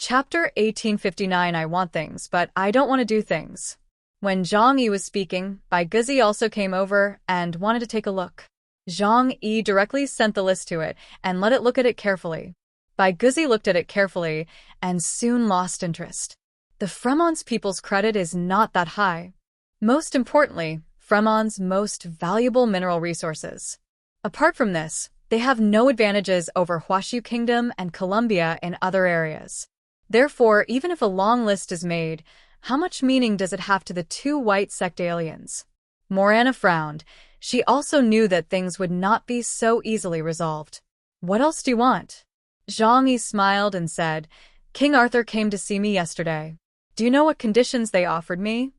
Chapter 1859. I want things, but I don't want to do things. When Zhang Yi was speaking, Bai Guzi also came over and wanted to take a look. Zhang Yi directly sent the list to it and let it look at it carefully. Bai Guzi looked at it carefully and soon lost interest. The Fremon's people's credit is not that high. Most importantly, Fremon's most valuable mineral resources. Apart from this, they have no advantages over Huashu Kingdom and Columbia in other areas. Therefore, even if a long list is made, how much meaning does it have to the two white sect aliens? Morana frowned. She also knew that things would not be so easily resolved. What else do you want? Zhang Yi smiled and said, King Arthur came to see me yesterday. Do you know what conditions they offered me?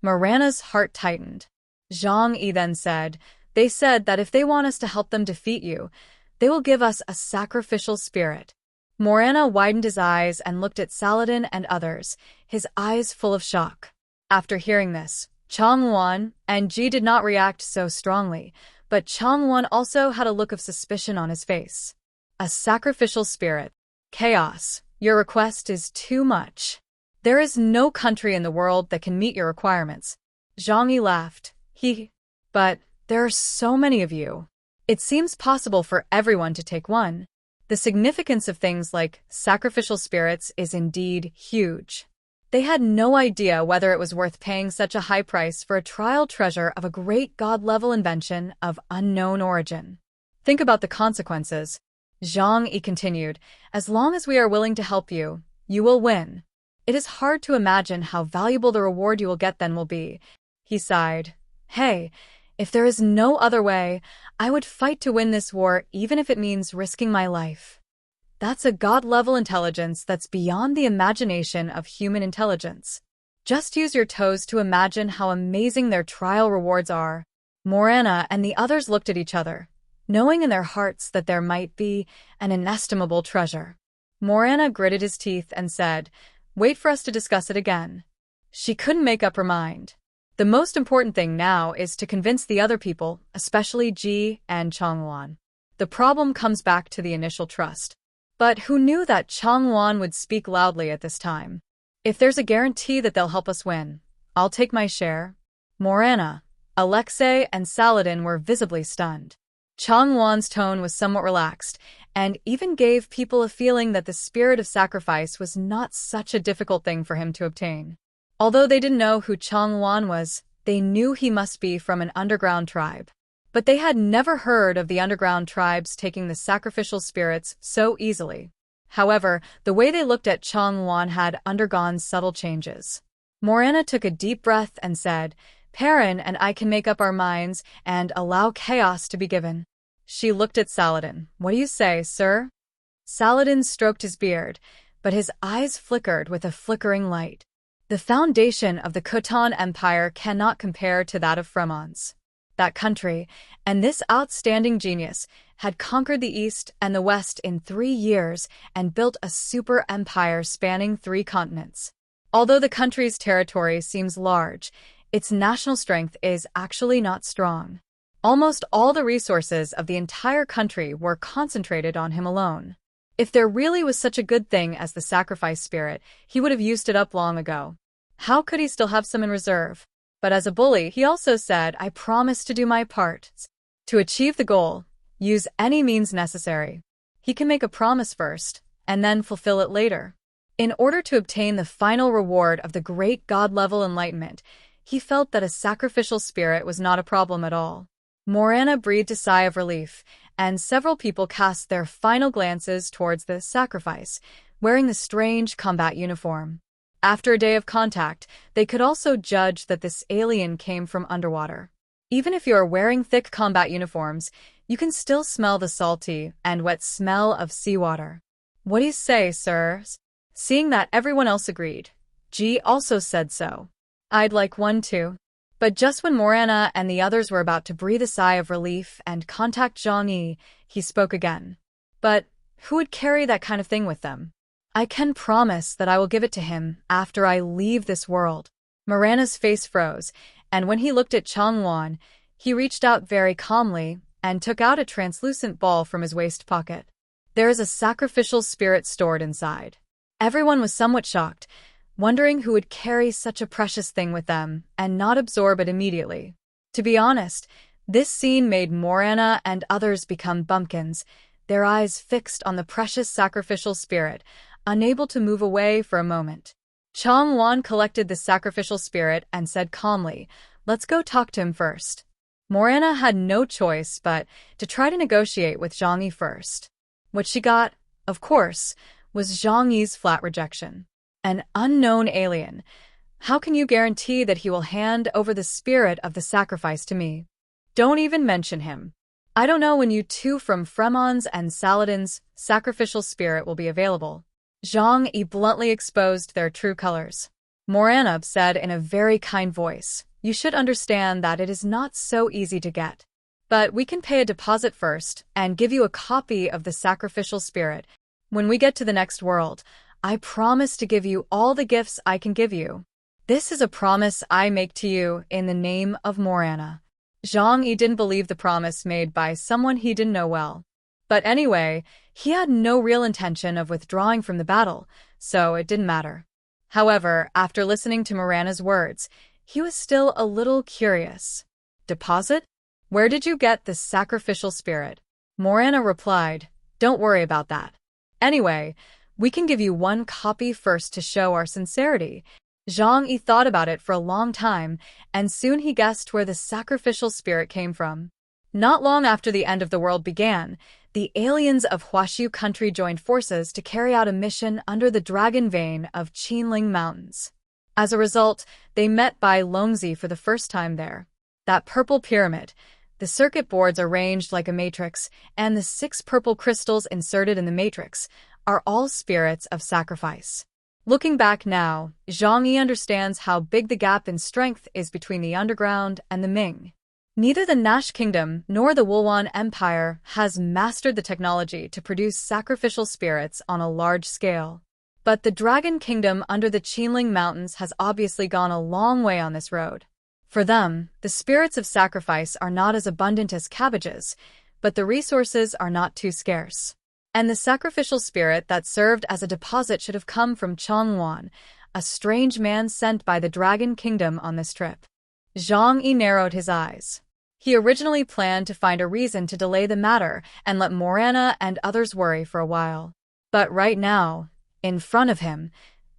Morana's heart tightened. Zhang Yi then said, they said that if they want us to help them defeat you, they will give us a sacrificial spirit. Morana widened his eyes and looked at Saladin and others, his eyes full of shock. After hearing this, Changwon and Ji did not react so strongly, but Changwon also had a look of suspicion on his face. A sacrificial spirit. Chaos, your request is too much. There is no country in the world that can meet your requirements. Zhang Yi laughed. But there are so many of you. It seems possible for everyone to take one. The significance of things like sacrificial spirits is indeed huge. They had no idea whether it was worth paying such a high price for a trial treasure of a great god-level invention of unknown origin. Think about the consequences. Zhang Yi continued, as long as we are willing to help you, you will win. It is hard to imagine how valuable the reward you will get then will be. He sighed. Hey, if there is no other way, I would fight to win this war even if it means risking my life. That's a god-level intelligence that's beyond the imagination of human intelligence. Just use your toes to imagine how amazing their trial rewards are. Morana and the others looked at each other, knowing in their hearts that there might be an inestimable treasure. Morana gritted his teeth and said, wait for us to discuss it again. She couldn't make up her mind. The most important thing now is to convince the other people, especially Ji and Changwon. The problem comes back to the initial trust. But who knew that Changwon would speak loudly at this time? If there's a guarantee that they'll help us win, I'll take my share. Morana, Alexei, and Saladin were visibly stunned. Changwon's tone was somewhat relaxed, and even gave people a feeling that the spirit of sacrifice was not such a difficult thing for him to obtain. Although they didn't know who Changwon was, they knew he must be from an underground tribe. But they had never heard of the underground tribes taking the sacrificial spirits so easily. However, the way they looked at Changwon had undergone subtle changes. Morana took a deep breath and said, Perrin and I can make up our minds and allow chaos to be given. She looked at Saladin. What do you say, sir? Saladin stroked his beard, but his eyes flickered with a flickering light. The foundation of the Khotan Empire cannot compare to that of Fremon's. That country, and this outstanding genius, had conquered the East and the West in 3 years and built a super empire spanning 3 continents. Although the country's territory seems large, its national strength is actually not strong. Almost all the resources of the entire country were concentrated on him alone. If there really was such a good thing as the sacrifice spirit, he would have used it up long ago. How could he still have some in reserve? But as a bully, he also said, I promise to do my part. To achieve the goal, use any means necessary. He can make a promise first, and then fulfill it later. In order to obtain the final reward of the great god-level enlightenment, he felt that a sacrificial spirit was not a problem at all. Morana breathed a sigh of relief, and several people cast their final glances towards the sacrifice, wearing the strange combat uniform. After a day of contact, they could also judge that this alien came from underwater. Even if you are wearing thick combat uniforms, you can still smell the salty and wet smell of seawater. What do you say, sir? Seeing that everyone else agreed, Ji also said so. I'd like one too. But just when Morana and the others were about to breathe a sigh of relief and contact Zhang Yi, he spoke again. But who would carry that kind of thing with them? I can promise that I will give it to him after I leave this world. Morana's face froze, and when he looked at Changwon, he reached out very calmly and took out a translucent ball from his waist pocket. There is a sacrificial spirit stored inside. Everyone was somewhat shocked, wondering who would carry such a precious thing with them and not absorb it immediately. To be honest, this scene made Morana and others become bumpkins, their eyes fixed on the precious sacrificial spirit, unable to move away for a moment. Chong-won collected the sacrificial spirit and said calmly, "Let's go talk to him first." Morana had no choice but to try to negotiate with Jangi first. What she got, of course, was Jangi's flat rejection. An unknown alien. How can you guarantee that he will hand over the spirit of the sacrifice to me? Don't even mention him. I don't know when you two from Fremon's and Saladin's sacrificial spirit will be available. Zhang Yi bluntly exposed their true colors. Morana said in a very kind voice, "You should understand that it is not so easy to get. But we can pay a deposit first and give you a copy of the sacrificial spirit. When we get to the next world, I promise to give you all the gifts I can give you. This is a promise I make to you in the name of Morana." Zhang Yi didn't believe the promise made by someone he didn't know well. But anyway, he had no real intention of withdrawing from the battle, so it didn't matter. However, after listening to Morana's words, he was still a little curious. "Deposit? Where did you get the sacrificial spirit?" Morana replied, "Don't worry about that. Anyway, we can give you one copy first to show our sincerity." Zhang Yi thought about it for a long time, and soon he guessed where the sacrificial spirit came from. Not long after the end of the world began, the aliens of Huaxiu country joined forces to carry out a mission under the dragon vein of Qinling Mountains. As a result, they met by Longzi for the first time there. That purple pyramid, the circuit boards arranged like a matrix, and the 6 purple crystals inserted in the matrix are all spirits of sacrifice. Looking back now, Zhang Yi understands how big the gap in strength is between the underground and the Ming. Neither the Nash Kingdom nor the Wulwan Empire has mastered the technology to produce sacrificial spirits on a large scale. But the Dragon Kingdom under the Qinling Mountains has obviously gone a long way on this road. For them, the spirits of sacrifice are not as abundant as cabbages, but the resources are not too scarce. And the sacrificial spirit that served as a deposit should have come from Chong-won, a strange man sent by the Dragon Kingdom on this trip. Zhang Yi narrowed his eyes. He originally planned to find a reason to delay the matter and let Morana and others worry for a while. But right now, in front of him,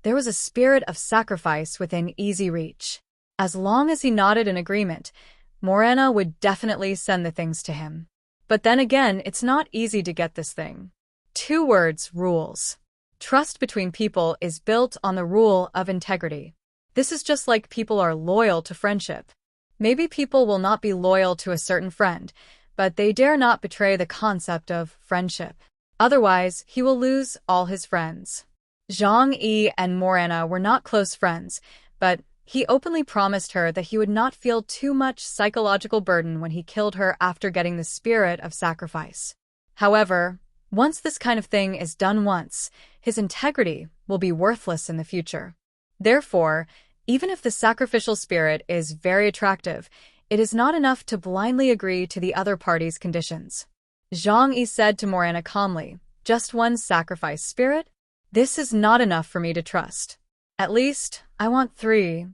there was a spirit of sacrifice within easy reach. As long as he nodded in agreement, Morana would definitely send the things to him. But then again, it's not easy to get this thing. 2 words, rules. Trust between people is built on the rule of integrity. This is just like people are loyal to friendship. Maybe people will not be loyal to a certain friend, but they dare not betray the concept of friendship. Otherwise, he will lose all his friends. Zhang Yi and Morana were not close friends, but he openly promised her that he would not feel too much psychological burden when he killed her after getting the spirit of sacrifice. However, once this kind of thing is done once, his integrity will be worthless in the future. Therefore, even if the sacrificial spirit is very attractive, it is not enough to blindly agree to the other party's conditions. Zhang Yi said to Morana calmly, "Just one sacrifice spirit? This is not enough for me to trust. At least, I want 3.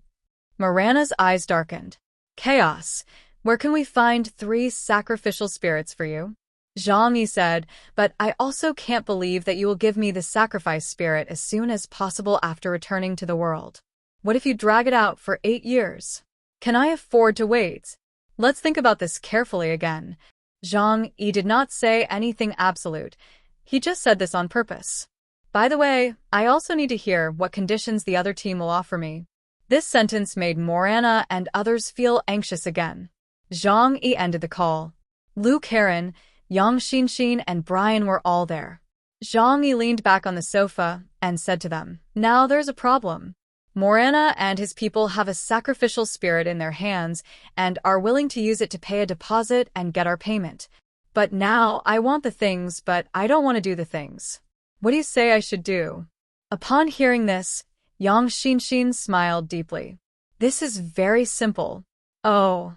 Morana's eyes darkened. "Chaos. Where can we find 3 sacrificial spirits for you?" Zhang Yi said, "But I also can't believe that you will give me the sacrifice spirit as soon as possible after returning to the world. What if you drag it out for 8 years? Can I afford to wait? Let's think about this carefully again." Zhang Yi did not say anything absolute. He just said this on purpose. "By the way, I also need to hear what conditions the other team will offer me." This sentence made Morana and others feel anxious again. Zhang Yi ended the call. Lu Karen, Yang Xinxin and Brian were all there. Zhang Yi leaned back on the sofa and said to them, "Now there's a problem. Morana and his people have a sacrificial spirit in their hands and are willing to use it to pay a deposit and get our payment. But now I want the things, but I don't want to do the things. What do you say I should do?" Upon hearing this, Yang Xinxin smiled deeply. "This is very simple." "Oh."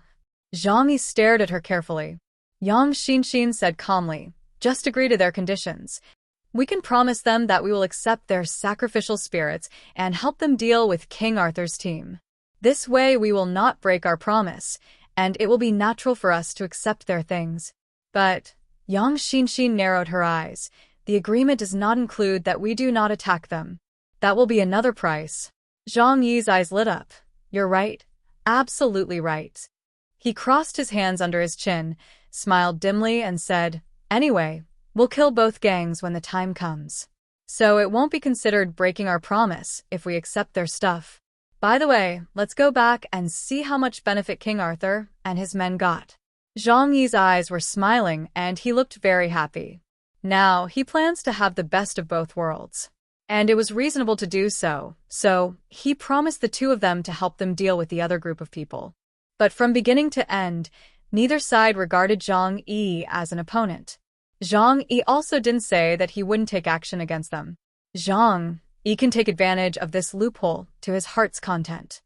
Zhang Yi stared at her carefully. Yang Xinxin said calmly, "Just agree to their conditions. We can promise them that we will accept their sacrificial spirits and help them deal with King Arthur's team. This way we will not break our promise, and it will be natural for us to accept their things. But Yang Xinshin narrowed her eyes. The agreement does not include that we do not attack them. That will be another price. Zhang Yi's eyes lit up. You're right. Absolutely right. He crossed his hands under his chin, smiled dimly, and said, Anyway, we'll kill both gangs when the time comes. So it won't be considered breaking our promise if we accept their stuff. By the way, let's go back and see how much benefit King Arthur and his men got. Zhang Yi's eyes were smiling and he looked very happy. Now, he plans to have the best of both worlds. And it was reasonable to do so, he promised the two of them to help them deal with the other group of people. But from beginning to end, neither side regarded Zhang Yi as an opponent. Zhang Yi also didn't say that he wouldn't take action against them. Zhang Yi can take advantage of this loophole to his heart's content.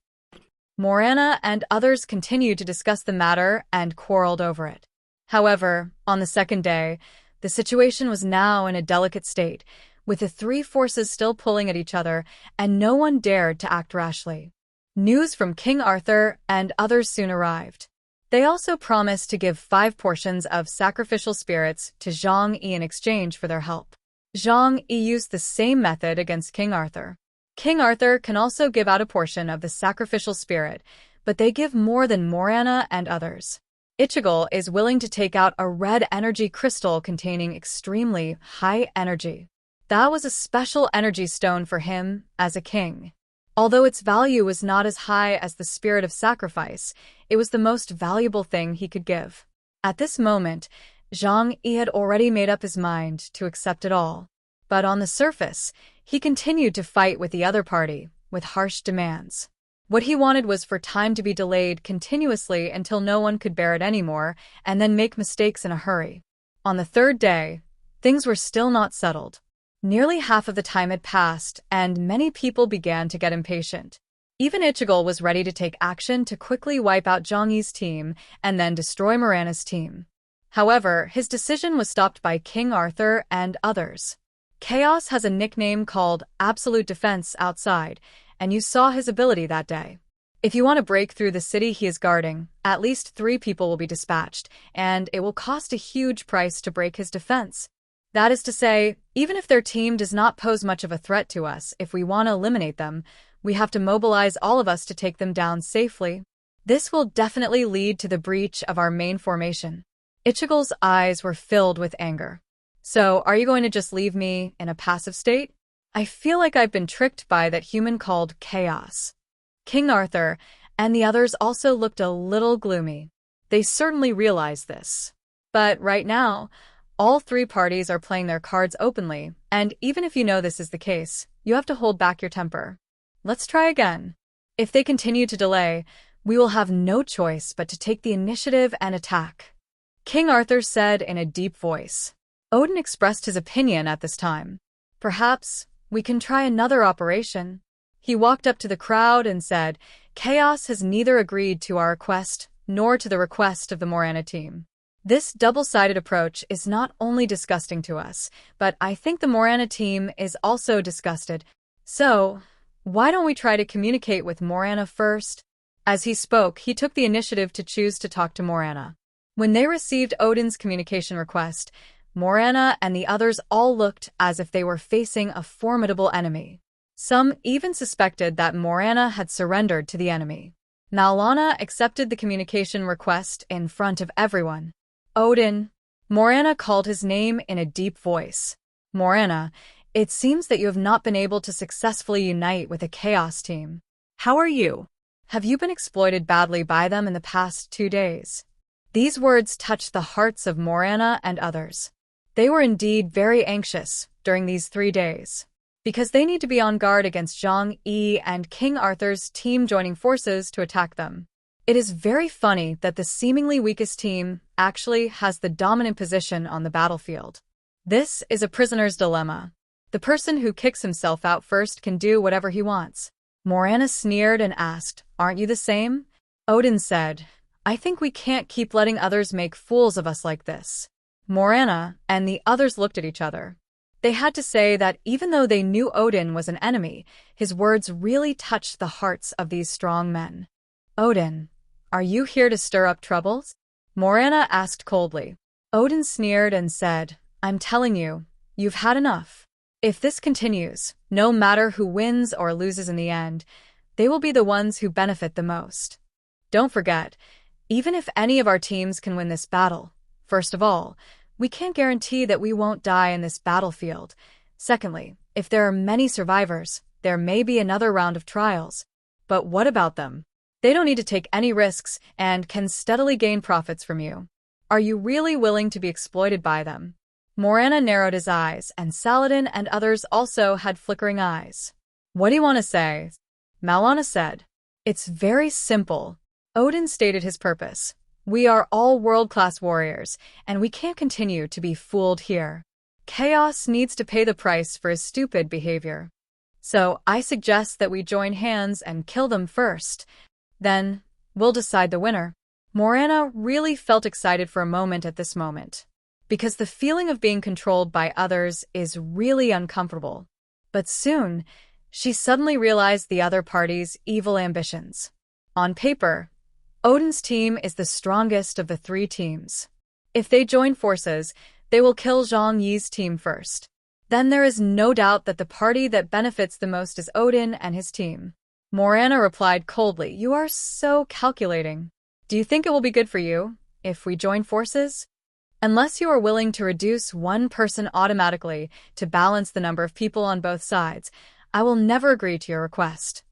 Morana and others continued to discuss the matter and quarreled over it. However, on the second day, the situation was now in a delicate state, with the three forces still pulling at each other, and no one dared to act rashly. News from King Arthur and others soon arrived. They also promised to give 5 portions of sacrificial spirits to Zhang Yi in exchange for their help. Zhang Yi used the same method against King Arthur. King Arthur can also give out a portion of the sacrificial spirit, but they give more than Morana and others. Ichigo is willing to take out a red energy crystal containing extremely high energy. That was a special energy stone for him as a king. Although its value was not as high as the spirit of sacrifice, it was the most valuable thing he could give. At this moment, Zhang Yi had already made up his mind to accept it all. But on the surface, he continued to fight with the other party, with harsh demands. What he wanted was for time to be delayed continuously until no one could bear it anymore, and then make mistakes in a hurry. On the third day, things were still not settled. Nearly half of the time had passed, and many people began to get impatient. Even Ichigo was ready to take action to quickly wipe out Zhang Yi's team and then destroy Morana's team. However, his decision was stopped by King Arthur and others. Chaos has a nickname called Absolute Defense outside, and you saw his ability that day. If you want to break through the city he is guarding, at least 3 people will be dispatched, and it will cost a huge price to break his defense. That is to say, even if their team does not pose much of a threat to us, if we want to eliminate them, we have to mobilize all of us to take them down safely. This will definitely lead to the breach of our main formation. Ichigo's eyes were filled with anger. So, are you going to just leave me in a passive state? I feel like I've been tricked by that human called Chaos. King Arthur and the others also looked a little gloomy. They certainly realized this. But right now, all 3 parties are playing their cards openly, and even if you know this is the case, you have to hold back your temper. Let's try again. If they continue to delay, we will have no choice but to take the initiative and attack. King Arthur said in a deep voice. Odin expressed his opinion at this time. Perhaps we can try another operation. He walked up to the crowd and said, Chaos has neither agreed to our request nor to the request of the Morana team. This double-sided approach is not only disgusting to us, but I think the Morana team is also disgusted. So, why don't we try to communicate with Morana first? As he spoke, he took the initiative to choose to talk to Morana. When they received Odin's communication request, Morana and the others all looked as if they were facing a formidable enemy. Some even suspected that Morana had surrendered to the enemy. Maulana accepted the communication request in front of everyone. Odin. Morana called his name in a deep voice. Morana, it seems that you have not been able to successfully unite with a Chaos team. How are you? Have you been exploited badly by them in the past 2 days? These words touched the hearts of Morana and others. They were indeed very anxious during these 3 days, because they need to be on guard against Zhang Yi and King Arthur's team joining forces to attack them. It is very funny that the seemingly weakest team actually has the dominant position on the battlefield. This is a prisoner's dilemma. The person who kicks himself out first can do whatever he wants. Morana sneered and asked, Aren't you the same? Odin said, I think we can't keep letting others make fools of us like this. Morana and the others looked at each other. They had to say that even though they knew Odin was an enemy, his words really touched the hearts of these strong men. Odin, are you here to stir up troubles? Morana asked coldly. Odin sneered and said, I'm telling you, you've had enough. If this continues, no matter who wins or loses in the end, they will be the ones who benefit the most. Don't forget, even if any of our teams can win this battle, first of all, we can't guarantee that we won't die in this battlefield. Secondly, if there are many survivors, there may be another round of trials. But what about them? They don't need to take any risks and can steadily gain profits from you. Are you really willing to be exploited by them? Morana narrowed his eyes, and Saladin and others also had flickering eyes. What do you want to say? Malana said. It's very simple. Odin stated his purpose. We are all world-class warriors, and we can't continue to be fooled here. Chaos needs to pay the price for his stupid behavior. So I suggest that we join hands and kill them first. Then, we'll decide the winner. Morana really felt excited for a moment at this moment, because the feeling of being controlled by others is really uncomfortable. But soon, she suddenly realized the other party's evil ambitions. On paper, Odin's team is the strongest of the three teams. If they join forces, they will kill Zhang Yi's team first. Then there is no doubt that the party that benefits the most is Odin and his team. Morana replied coldly, You are so calculating. Do you think it will be good for you if we join forces? Unless you are willing to reduce one person automatically to balance the number of people on both sides, I will never agree to your request.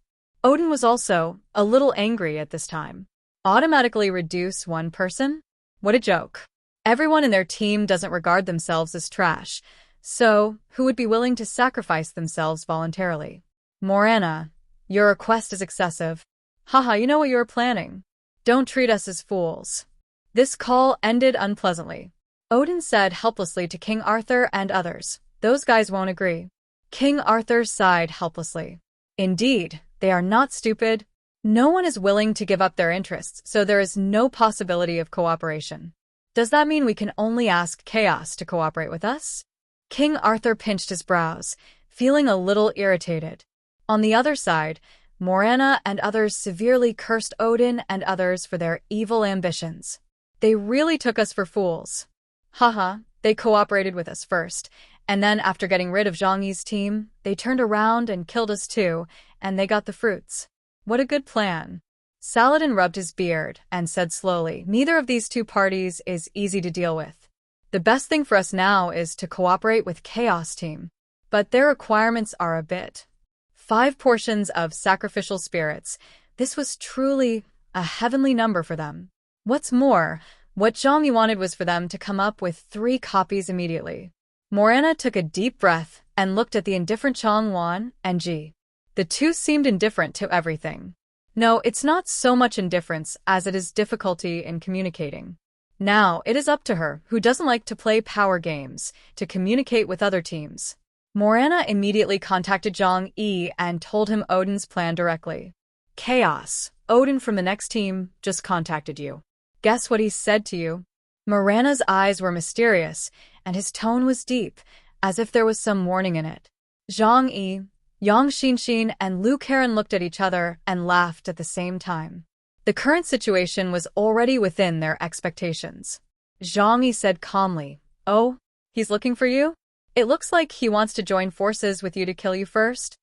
Odin was also a little angry at this time. Automatically reduce one person? What a joke. Everyone in their team doesn't regard themselves as trash, so who would be willing to sacrifice themselves voluntarily? Morana, your request is excessive. Haha, you know what you are planning. Don't treat us as fools. This call ended unpleasantly. Odin said helplessly to King Arthur and others, Those guys won't agree. King Arthur sighed helplessly. Indeed, they are not stupid. No one is willing to give up their interests, so there is no possibility of cooperation. Does that mean we can only ask Chaos to cooperate with us? King Arthur pinched his brows, feeling a little irritated. On the other side, Morana and others severely cursed Odin and others for their evil ambitions. They really took us for fools. Haha, they cooperated with us first, and then after getting rid of Zhang Yi's team, they turned around and killed us too, and they got the fruits. What a good plan. Saladin rubbed his beard and said slowly, Neither of these two parties is easy to deal with. The best thing for us now is to cooperate with Chaos Team. But their requirements are a bit. 5 portions of sacrificial spirits. This was truly a heavenly number for them. What's more, what Zhang Yi wanted was for them to come up with 3 copies immediately. Morana took a deep breath and looked at the indifferent Chang Wan and Ji. The two seemed indifferent to everything. No, it's not so much indifference as it is difficulty in communicating. Now, it is up to her, who doesn't like to play power games, to communicate with other teams. Morana immediately contacted Zhang Yi and told him Odin's plan directly. Chaos, Odin from the next team just contacted you. Guess what he said to you? Morana's eyes were mysterious, and his tone was deep, as if there was some warning in it. Zhang Yi, Yang Xinxin and Lu Karen looked at each other and laughed at the same time. The current situation was already within their expectations. Zhang Yi said calmly, Oh, he's looking for you? It looks like he wants to join forces with you to kill you first.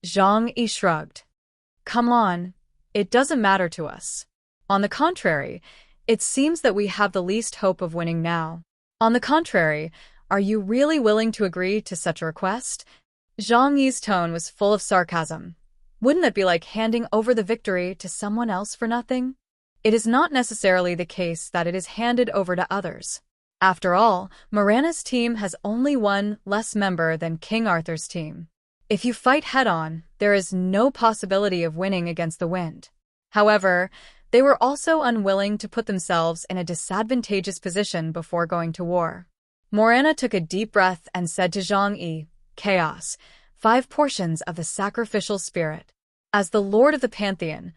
Zhang Yi shrugged. Come on, it doesn't matter to us. On the contrary, it seems that we have the least hope of winning now. On the contrary, are you really willing to agree to such a request? Zhang Yi's tone was full of sarcasm. Wouldn't that be like handing over the victory to someone else for nothing? It is not necessarily the case that it is handed over to others. After all, Morana's team has only one less member than King Arthur's team. If you fight head-on, there is no possibility of winning against the wind. However, they were also unwilling to put themselves in a disadvantageous position before going to war. Morana took a deep breath and said to Zhang Yi, Chaos, 5 portions of the sacrificial spirit. As the Lord of the Pantheon,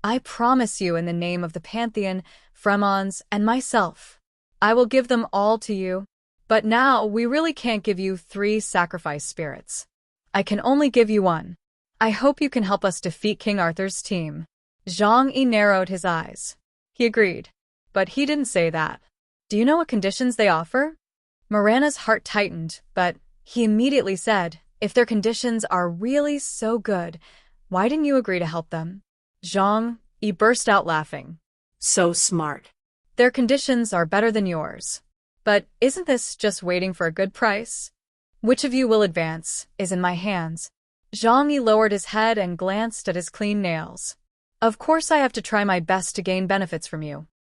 I promise you in the name of the Pantheon, Fremons, and myself, I will give them all to you. But now we really can't give you 3 sacrifice spirits. I can only give you 1. I hope you can help us defeat King Arthur's team. Jangi narrowed his eyes. He agreed. But he didn't say that. Do you know what conditions they offer? Mirana's heart tightened, but he immediately said, if their conditions are really so good, why didn't you agree to help them? Jangi burst out laughing. So smart. Their conditions are better than yours. But isn't this just waiting for a good price? Which of you will advance is in my hands. Jangi lowered his head and glanced at his clean nails. Of course I have to try my best to gain benefits from you.